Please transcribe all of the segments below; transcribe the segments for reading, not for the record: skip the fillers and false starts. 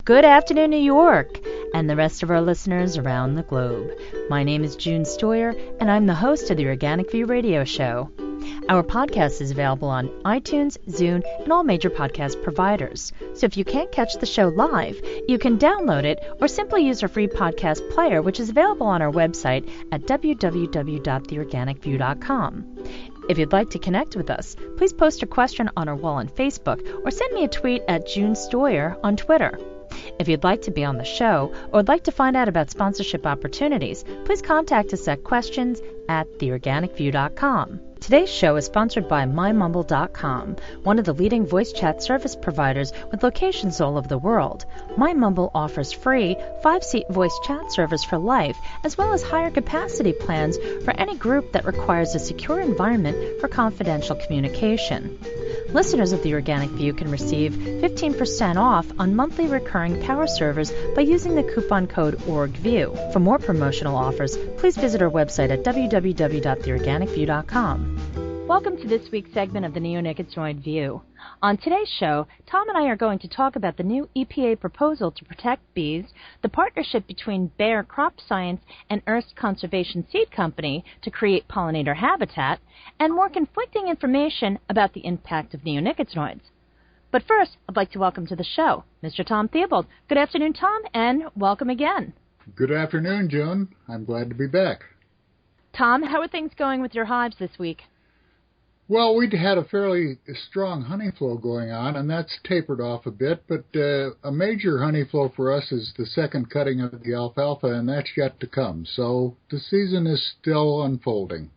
Good afternoon, New York, and the rest of our listeners around the globe. My name is June Stoyer, and I'm the host of the Organic View radio show. Our podcast is available on iTunes, Zune, and all major podcast providers. So if you can't catch the show live, you can download it or simply use our free podcast player, which is available on our website at www.theorganicview.com. If you'd like to connect with us, please post a question on our wall on Facebook or send me a tweet at June Stoyer on Twitter. If you'd like to be on the show or would like to find out about sponsorship opportunities, please contact us at questions@theorganicview.com. Today's show is sponsored by MyMumble.com, one of the leading voice chat service providers with locations all over the world. MyMumble offers free 5-seat voice chat service for life, as well as higher capacity plans for any group that requires a secure environment for confidential communication. Listeners of The Organic View can receive 15% off on monthly recurring power servers by using the coupon code ORGVIEW. For more promotional offers, please visit our website at www.theorganicview.com. Welcome to this week's segment of the Neonicotinoid View. On today's show, Tom and I are going to talk about the new EPA proposal to protect bees, the partnership between Bayer Crop Science and Ernst Conservation Seed Company to create pollinator habitat, and more conflicting information about the impact of neonicotinoids. But first, I'd like to welcome to the show Mr. Tom Theobald. Good afternoon, Tom, and welcome again. Good afternoon, June. I'm glad to be back. Tom, how are things going with your hives this week? Well, we'd had a fairly strong honey flow going on, and that's tapered off a bit, but a major honey flow for us is the second cutting of the alfalfa, and that's yet to come. So the season is still unfolding.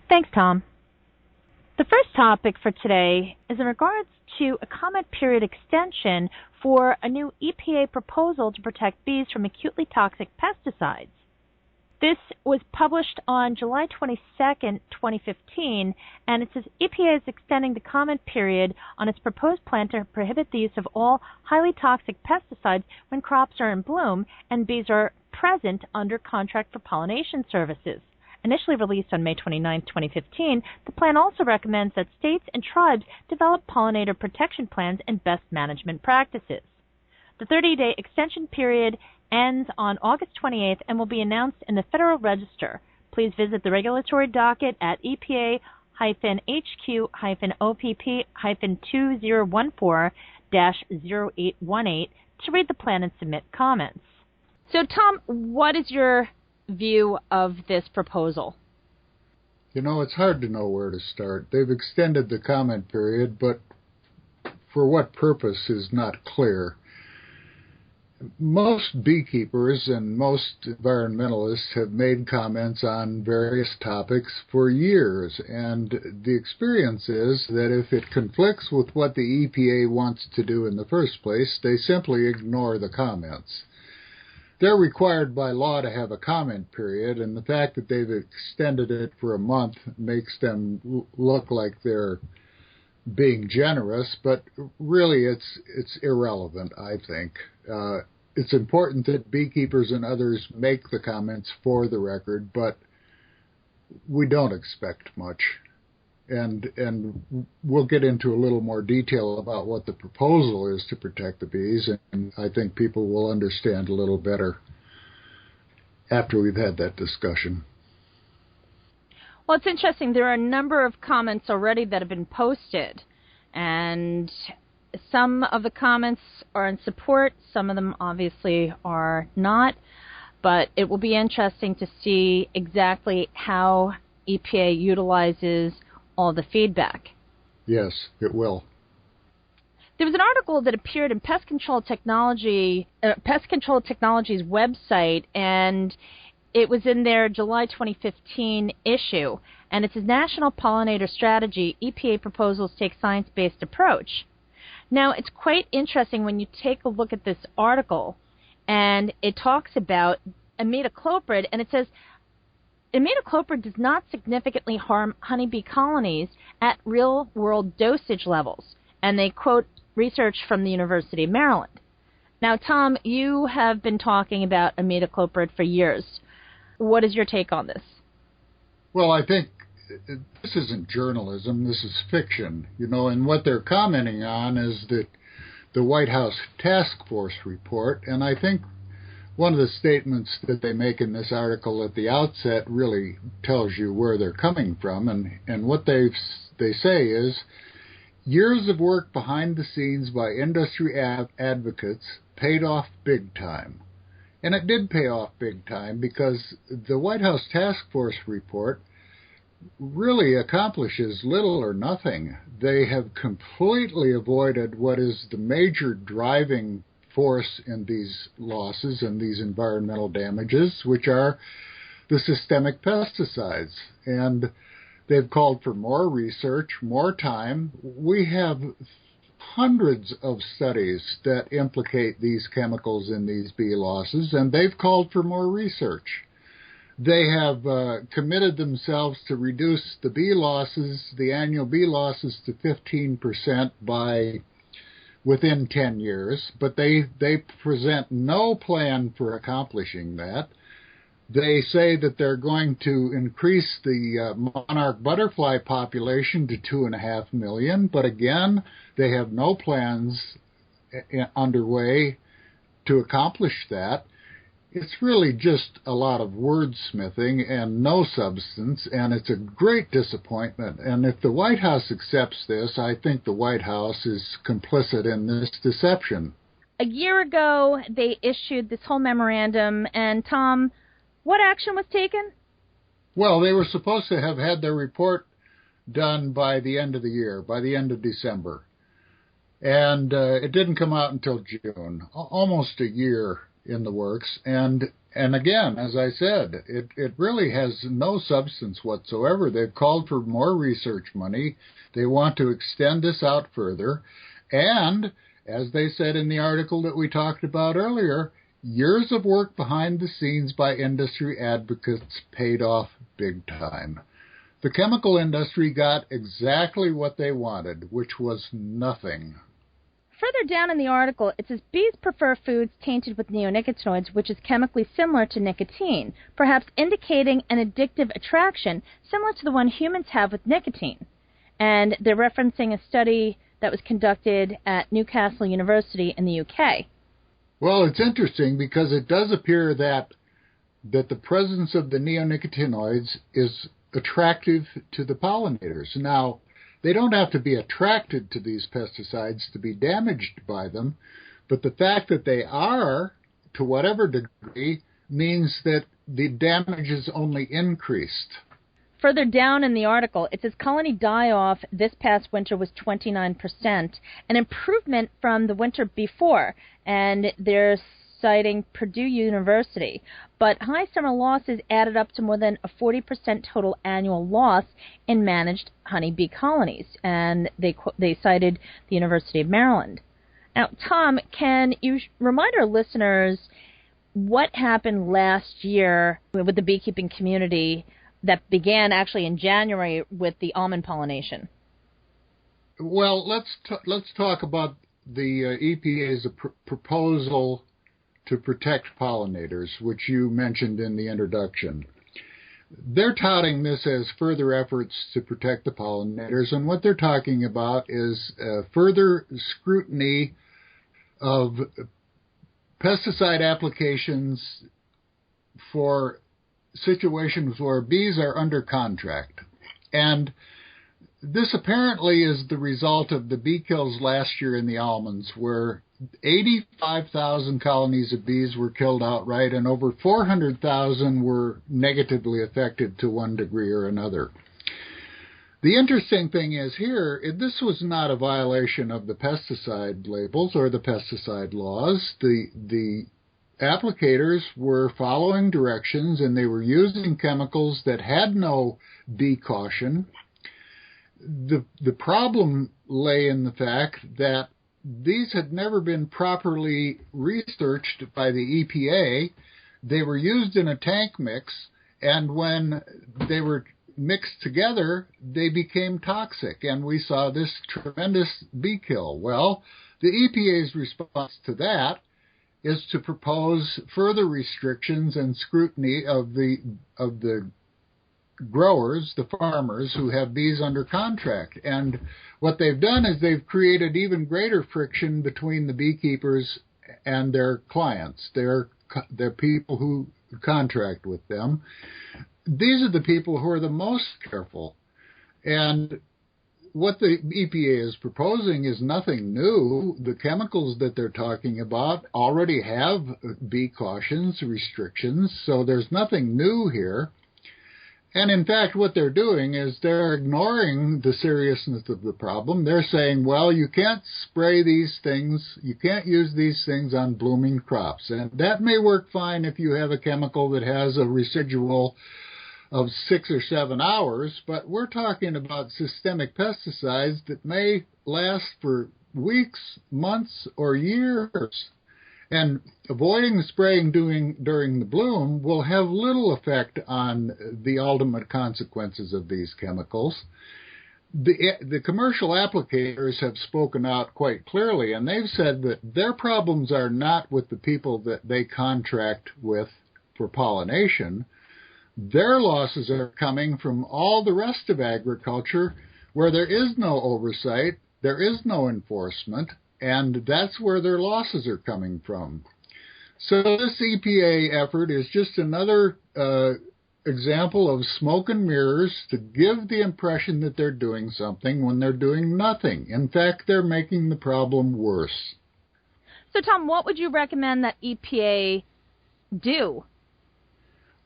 Thanks, Tom. The first topic for today is in regards to a comment period extension for a new EPA proposal to protect bees from acutely toxic pesticides. This was published on July 22nd, 2015, and it says EPA is extending the comment period on its proposed plan to prohibit the use of all highly toxic pesticides when crops are in bloom and bees are present under contract for pollination services. Initially released on May 29, 2015, the plan also recommends that states and tribes develop pollinator protection plans and best management practices. The 30-day extension period ends on August 28th and will be announced in the Federal Register. Please visit the regulatory docket at EPA-HQ-OPP-2014-0818 to read the plan and submit comments. So, Tom, what is your view of this proposal? You know, it's hard to know where to start. They've extended the comment period, but for what purpose is not clear. Most beekeepers and most environmentalists have made comments on various topics for years, and the experience is that if it conflicts with what the EPA wants to do in the first place, they simply ignore the comments. They're required by law to have a comment period, and the fact that they've extended it for a month makes them look like they're being generous, but really it's irrelevant, I think. It's important that beekeepers and others make the comments for the record, but we don't expect much. And we'll get into a little more detail about what the proposal is to protect the bees, and I think people will understand a little better after we've had that discussion. Well, it's interesting. There are a number of comments already that have been posted, and some of the comments are in support, some of them obviously are not, but it will be interesting to see exactly how EPA utilizes all the feedback. Yes, it will. There was an article that appeared in Pest Control Technology's website, and it was in their July 2015 issue, and it says National Pollinator Strategy, EPA proposals take science-based approach. Now, it's quite interesting when you take a look at this article, and it talks about imidacloprid, and it says, imidacloprid does not significantly harm honeybee colonies at real-world dosage levels, and they quote research from the University of Maryland. Now, Tom, you have been talking about imidacloprid for years. What is your take on this? Well, I think this isn't journalism, this is fiction, and what they're commenting on is that the White House Task Force report, and I think one of the statements that they make in this article at the outset really tells you where they're coming from, and what they say is, years of work behind the scenes by industry advocates paid off big time. And it did pay off big time because the White House Task Force report really accomplishes little or nothing. They have completely avoided what is the major driving force in these losses and these environmental damages, which are the systemic pesticides. And they've called for more research, more time. We have hundreds of studies that implicate these chemicals in these bee losses, and they've called for more research. They have committed themselves to reduce the bee losses, the annual bee losses, to 15% by within 10 years, but they present no plan for accomplishing that. They say that they're going to increase the monarch butterfly population to 2.5 million, but again, they have no plans underway to accomplish that. It's really just a lot of wordsmithing and no substance, and it's a great disappointment. And if the White House accepts this, I think the White House is complicit in this deception. A year ago, they issued this whole memorandum, and Tom, what action was taken? Well, they were supposed to have had their report done by the end of the year, by the end of December. And it didn't come out until June, almost a year in the works. And again, as I said, it really has no substance whatsoever. They've called for more research money. They want to extend this out further. And, as they said in the article that we talked about earlier, years of work behind the scenes by industry advocates paid off big time. The chemical industry got exactly what they wanted, which was nothing. Further down in the article, it says bees prefer foods tainted with neonicotinoids, which is chemically similar to nicotine, perhaps indicating an addictive attraction similar to the one humans have with nicotine. And they're referencing a study that was conducted at Newcastle University in the UK. Well, it's interesting because it does appear that the presence of the neonicotinoids is attractive to the pollinators. Now, they don't have to be attracted to these pesticides to be damaged by them, but the fact that they are, to whatever degree, means that the damage is only increased. Further down in the article, it says colony die-off this past winter was 29%, an improvement from the winter before, and they're citing Purdue University. But high summer losses added up to more than a 40% total annual loss in managed honeybee colonies, and they cited the University of Maryland. Now, Tom, can you remind our listeners what happened last year with the beekeeping community that began actually in January with the almond pollination? Well, let's talk about the EPA's proposal to protect pollinators, which you mentioned in the introduction. They're touting this as further efforts to protect the pollinators, and what they're talking about is further scrutiny of pesticide applications for situations where bees are under contract. And this apparently is the result of the bee kills last year in the almonds, where 85,000 colonies of bees were killed outright, and over 400,000 were negatively affected to one degree or another. The interesting thing is here, this was not a violation of the pesticide labels or the pesticide laws. The applicators were following directions, and they were using chemicals that had no bee caution. The problem lay in the fact that these had never been properly researched by the EPA. They were used in a tank mix, and when they were mixed together, they became toxic, and we saw this tremendous bee kill. Well, the EPA's response to that is to propose further restrictions and scrutiny of the growers, the farmers who have bees under contract. And what they've done is they've created even greater friction between the beekeepers and their clients, their people who contract with them. These are the people who are the most careful. And what the EPA is proposing is nothing new. The chemicals that they're talking about already have bee cautions, restrictions, so there's nothing new here. And in fact, what they're doing is they're ignoring the seriousness of the problem. They're saying, well, you can't spray these things, you can't use these things on blooming crops. And that may work fine if you have a chemical that has a residual of 6 or 7 hours, but we're talking about systemic pesticides that may last for weeks, months, or years. And avoiding spraying during the bloom will have little effect on the ultimate consequences of these chemicals. The commercial applicators have spoken out quite clearly, and they've said that their problems are not with the people that they contract with for pollination. Their losses are coming from all the rest of agriculture where there is no oversight, there is no enforcement, and that's where their losses are coming from. So this EPA effort is just another example of smoke and mirrors to give the impression that they're doing something when they're doing nothing. In fact, they're making the problem worse. So, Tom, what would you recommend that EPA do?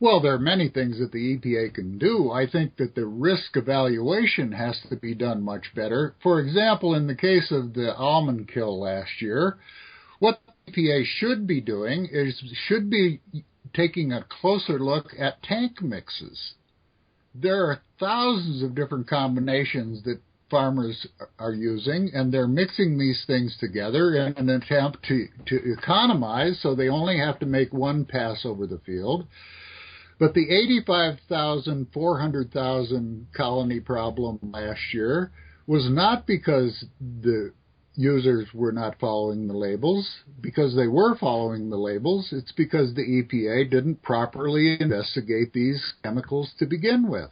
Well, there are many things that the EPA can do. I think that the risk evaluation has to be done much better. For example, in the case of the almond kill last year, what the EPA should be doing is should be taking a closer look at tank mixes. There are thousands of different combinations that farmers are using, and they're mixing these things together in an attempt to economize, so they only have to make one pass over the field. But the 85,000, 400,000 colony problem last year was not because the users were not following the labels, because they were following the labels. It's because the EPA didn't properly investigate these chemicals to begin with.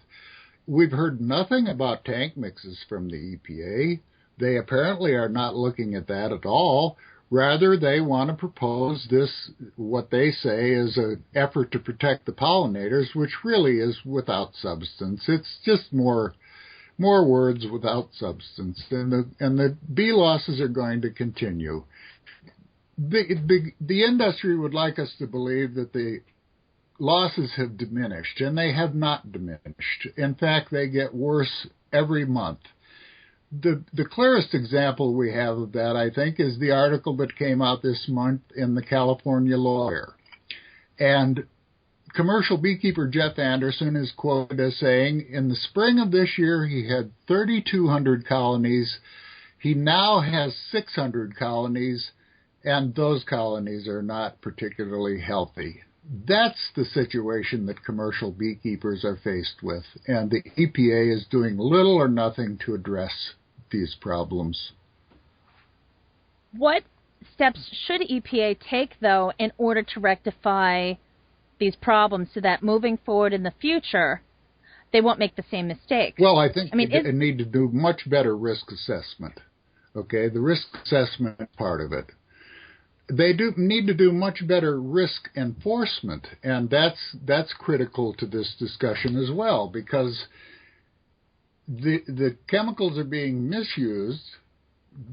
We've heard nothing about tank mixes from the EPA. They apparently are not looking at that at all. Rather, they want to propose this, what they say is an effort to protect the pollinators, which really is without substance. It's just more words without substance, and the bee losses are going to continue. The industry would like us to believe that the losses have diminished, and they have not diminished. In fact, they get worse every month. The clearest example we have of that, I think, is the article that came out this month in the California Lawyer. And commercial beekeeper Jeff Anderson is quoted as saying, in the spring of this year, he had 3,200 colonies. He now has 600 colonies, and those colonies are not particularly healthy. That's the situation that commercial beekeepers are faced with, and the EPA is doing little or nothing to address these problems. What steps should EPA take, though, in order to rectify these problems so that moving forward in the future, they won't make the same mistake? Well, I think they need to do much better risk assessment. Okay, the risk assessment part of it. They do need to do much better risk enforcement, and that's critical to this discussion as well, because the chemicals are being misused,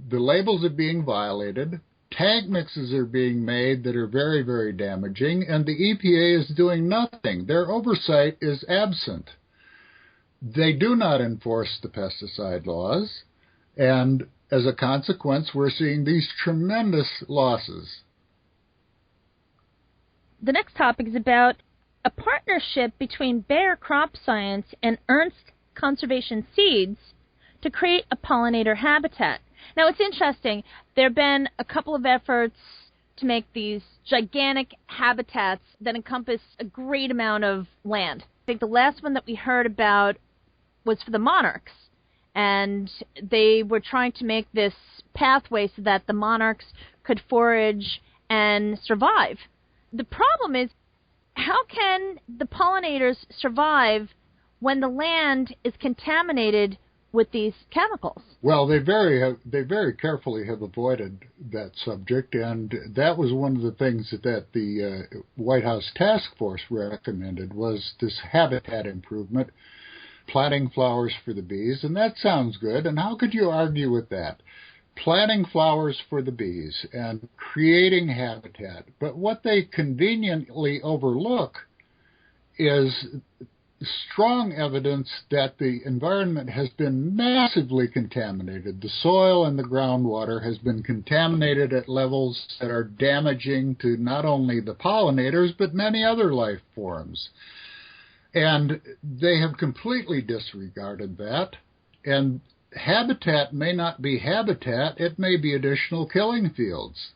the labels are being violated, tank mixes are being made that are very, very damaging, and the EPA is doing nothing. Their oversight is absent. They do not enforce the pesticide laws, and as a consequence, we're seeing these tremendous losses. The next topic is about a partnership between Bayer Crop Science and Ernst Conservation Seeds to create a pollinator habitat. Now, it's interesting. There have been a couple of efforts to make these gigantic habitats that encompass a great amount of land. I think the last one that we heard about was for the monarchs. And they were trying to make this pathway so that the monarchs could forage and survive. The problem is, how can the pollinators survive when the land is contaminated with these chemicals? Well, they very carefully have avoided that subject, and that was one of the things that the White House Task Force recommended was this habitat improvement, planting flowers for the bees, and that sounds good, and how could you argue with that? Planting flowers for the bees and creating habitat. But what they conveniently overlook is strong evidence that the environment has been massively contaminated. The soil and the groundwater has been contaminated at levels that are damaging to not only the pollinators, but many other life forms. And they have completely disregarded that. And habitat may not be habitat, it may be additional killing fields.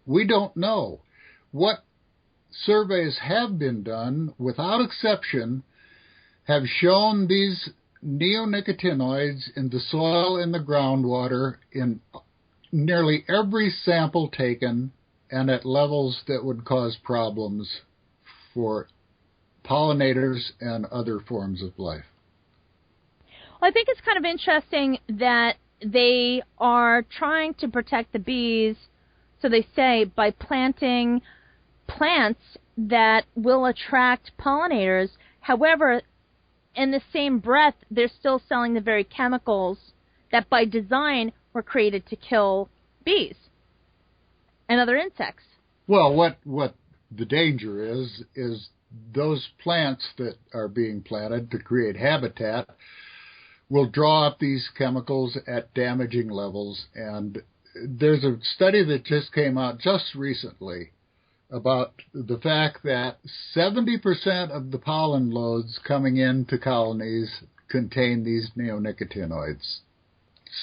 We don't know. What surveys have been done, without exception, have shown these neonicotinoids in the soil and the groundwater in nearly every sample taken and at levels that would cause problems for pollinators and other forms of life. Well, I think it's kind of interesting that they are trying to protect the bees, so they say, by planting plants that will attract pollinators. However, in the same breath, they're still selling the very chemicals that by design were created to kill bees and other insects. Well, what the danger is those plants that are being planted to create habitat will draw up these chemicals at damaging levels. And there's a study that just came out just recently about the fact that 70% of the pollen loads coming into colonies contain these neonicotinoids.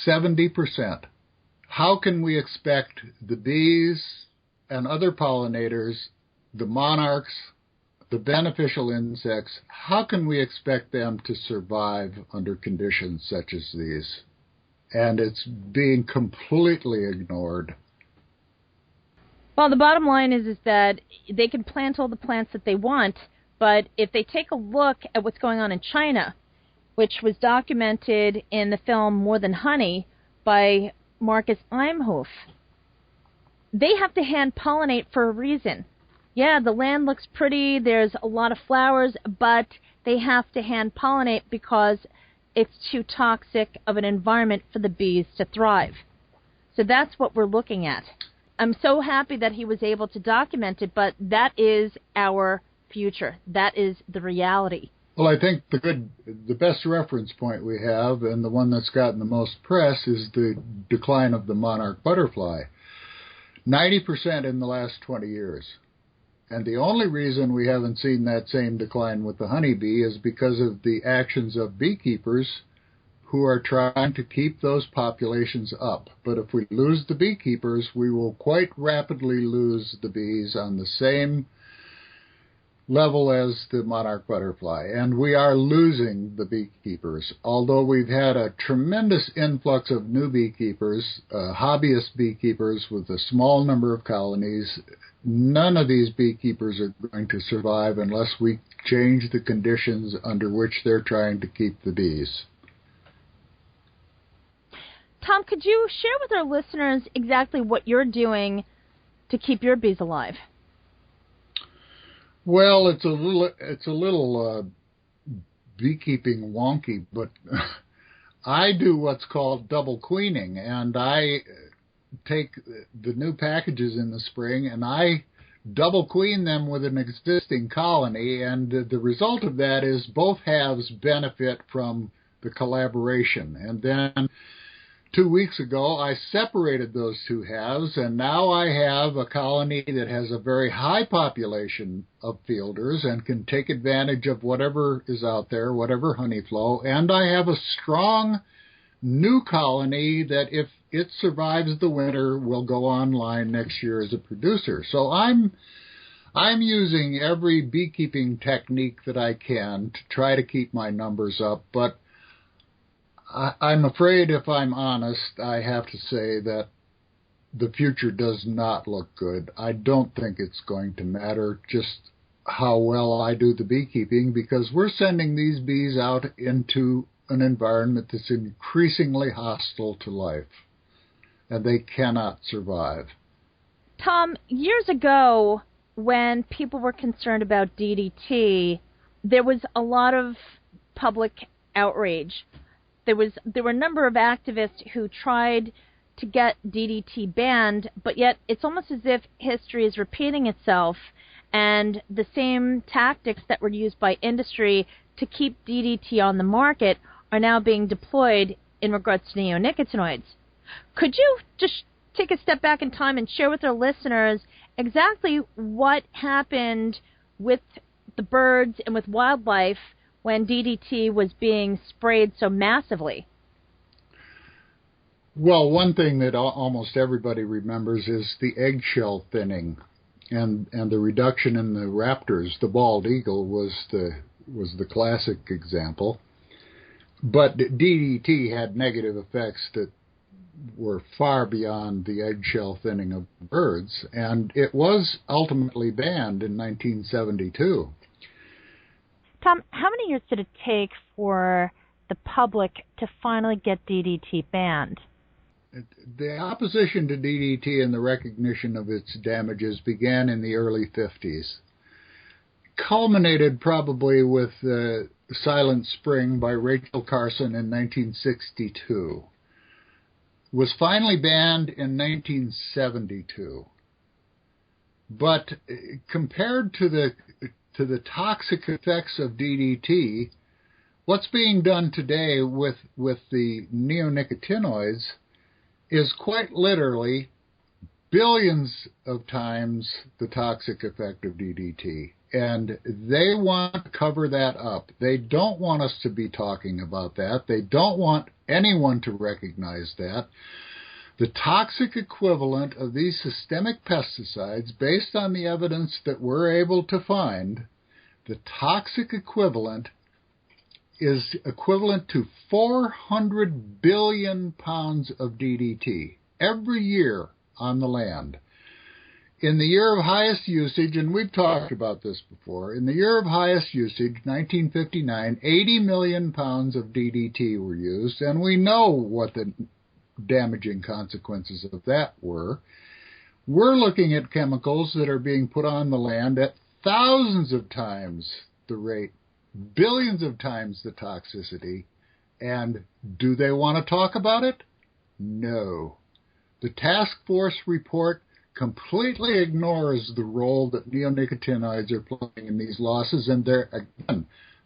70%. How can we expect the bees and other pollinators, the monarchs, the beneficial insects, how can we expect them to survive under conditions such as these? And it's being completely ignored. Well, the bottom line is that they can plant all the plants that they want, but if they take a look at what's going on in China, which was documented in the film More Than Honey by Marcus Imhoff, they have to hand pollinate for a reason. Yeah, the land looks pretty, there's a lot of flowers, but they have to hand pollinate because it's too toxic of an environment for the bees to thrive. So that's what we're looking at. I'm so happy that he was able to document it, but that is our future. That is the reality. Well, I think the best reference point we have, and the one that's gotten the most press, is the decline of the monarch butterfly. 90% in the last 20 years. And the only reason we haven't seen that same decline with the honeybee is because of the actions of beekeepers who are trying to keep those populations up. But if we lose the beekeepers, we will quite rapidly lose the bees on the same level as the monarch butterfly. And we are losing the beekeepers. Although we've had a tremendous influx of new beekeepers, hobbyist beekeepers with a small number of colonies, none of these beekeepers are going to survive unless we change the conditions under which they're trying to keep the bees. Tom, could you share with our listeners exactly what you're doing to keep your bees alive? Well, it's a little beekeeping wonky, but I do what's called double queening, and I take the new packages in the spring and I double queen them with an existing colony, and the result of that is both halves benefit from the collaboration. And then 2 weeks ago, I separated those two halves, and now I have a colony that has a very high population of fielders and can take advantage of whatever is out there, whatever honey flow, and I have a strong new colony that, if it survives the winter, will go online next year as a producer. So I'm using every beekeeping technique that I can to try to keep my numbers up, but I'm afraid, if I'm honest, I have to say that the future does not look good. I don't think it's going to matter. Just how well I do the beekeeping, because we're sending these bees out into an environment that's increasingly hostile to life, and they cannot survive. Tom, years ago, when people were concerned about DDT, there was a lot of public outrage. There were a number of activists who tried to get DDT banned, but yet it's almost as if history is repeating itself, and the same tactics that were used by industry to keep DDT on the market are now being deployed in regards to neonicotinoids. Could you just take a step back in time and share with our listeners exactly what happened with the birds and with wildlife when DDT was being sprayed so massively? Well, one thing that almost everybody remembers is the eggshell thinning, and the reduction in the raptors. The bald eagle was the classic example. But DDT had negative effects that were far beyond the eggshell thinning of birds, and it was ultimately banned in 1972. Tom, how many years did it take for the public to finally get DDT banned? The opposition to DDT and the recognition of its damages began in the early 50s, culminated probably with Silent Spring by Rachel Carson in 1962. Was finally banned in 1972. But compared to the toxic effects of DDT, what's being done today with the neonicotinoids is quite literally billions of times the toxic effect of DDT. And they want to cover that up. They don't want us to be talking about that. They don't want anyone to recognize that. The toxic equivalent of these systemic pesticides, based on the evidence that we're able to find, the toxic equivalent is equivalent to 400 billion pounds of DDT every year on the land. In the year of highest usage, and we've talked about this before, in the year of highest usage, 1959, 80 million pounds of DDT were used, and we know what the damaging consequences of that were. We're looking at chemicals that are being put on the land at thousands of times the rate, billions of times the toxicity, and do they want to talk about it? No. The task force report completely ignores the role that neonicotinoids are playing in these losses, and there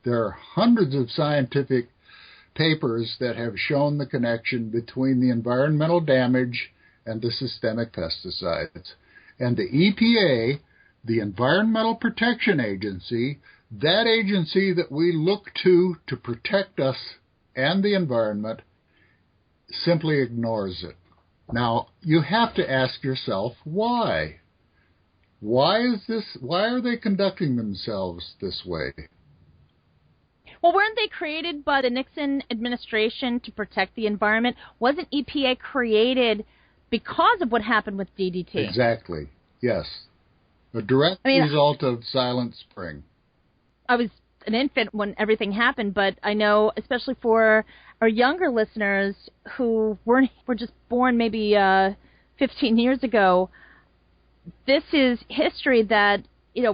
are hundreds of scientific papers that have shown the connection between the environmental damage and the systemic pesticides. And the EPA, the Environmental Protection Agency, that agency that we look to protect us and the environment, simply ignores it. Now, you have to ask yourself, why? Why are they conducting themselves this way? Well, weren't they created by the Nixon administration to protect the environment? Wasn't EPA created because of what happened with DDT? Exactly, yes. A direct result of Silent Spring. I was an infant when everything happened, but I know, especially for our younger listeners who were just born maybe 15 years ago, this is history that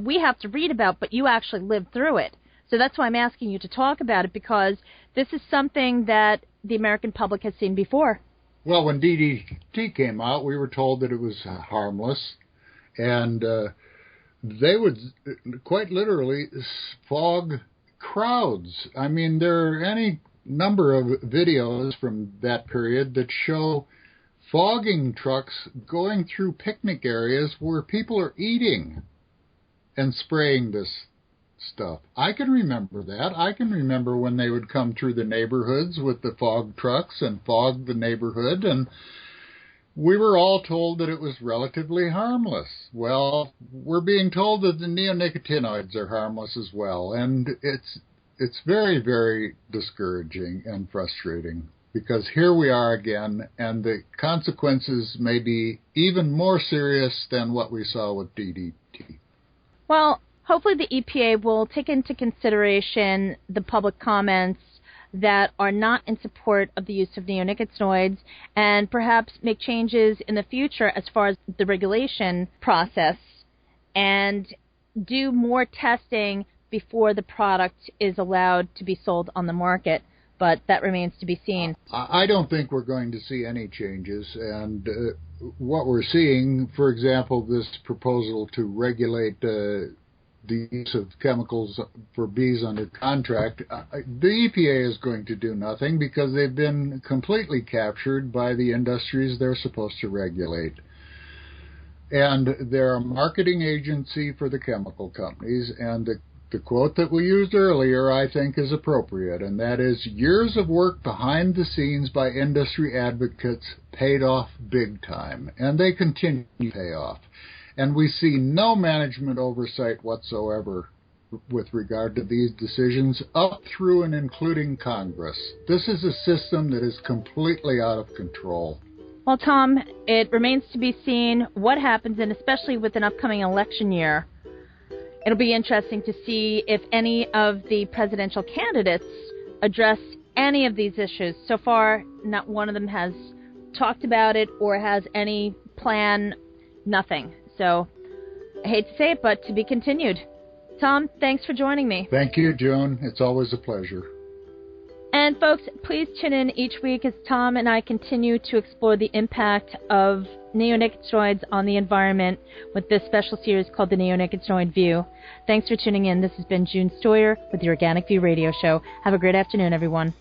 we have to read about, but you actually lived through it. So that's why I'm asking you to talk about it, because this is something that the American public has seen before. Well, when DDT came out, we were told that it was harmless, and they would quite literally fog crowds. I mean, there are any number of videos from that period that show fogging trucks going through picnic areas where people are eating and spraying this stuff. I can remember that. I can remember when they would come through the neighborhoods with the fog trucks and fog the neighborhood, and we were all told that it was relatively harmless. Well, we're being told that the neonicotinoids are harmless as well, and it's very, very discouraging and frustrating, because here we are again, and the consequences may be even more serious than what we saw with DDT. Well, hopefully the EPA will take into consideration the public comments that are not in support of the use of neonicotinoids and perhaps make changes in the future as far as the regulation process and do more testing before the product is allowed to be sold on the market. But that remains to be seen. I don't think we're going to see any changes. And what we're seeing, for example, this proposal to regulate the use of chemicals for bees under contract, the EPA is going to do nothing because they've been completely captured by the industries they're supposed to regulate. And they're a marketing agency for the chemical companies, and the quote that we used earlier, I think, is appropriate, and that is, years of work behind the scenes by industry advocates paid off big time, and they continue to pay off. And we see no management oversight whatsoever with regard to these decisions, up through and including Congress. This is a system that is completely out of control. Well, Tom, it remains to be seen what happens, and especially with an upcoming election year. It'll be interesting to see if any of the presidential candidates address any of these issues. So far, not one of them has talked about it or has any plan, nothing. So I hate to say it, but to be continued. Tom, thanks for joining me. Thank you, June. It's always a pleasure. And folks, please tune in each week as Tom and I continue to explore the impact of neonicotinoids on the environment with this special series called the Neonicotinoid View. Thanks for tuning in. This has been June Stoyer with the Organic View Radio Show. Have a great afternoon, everyone.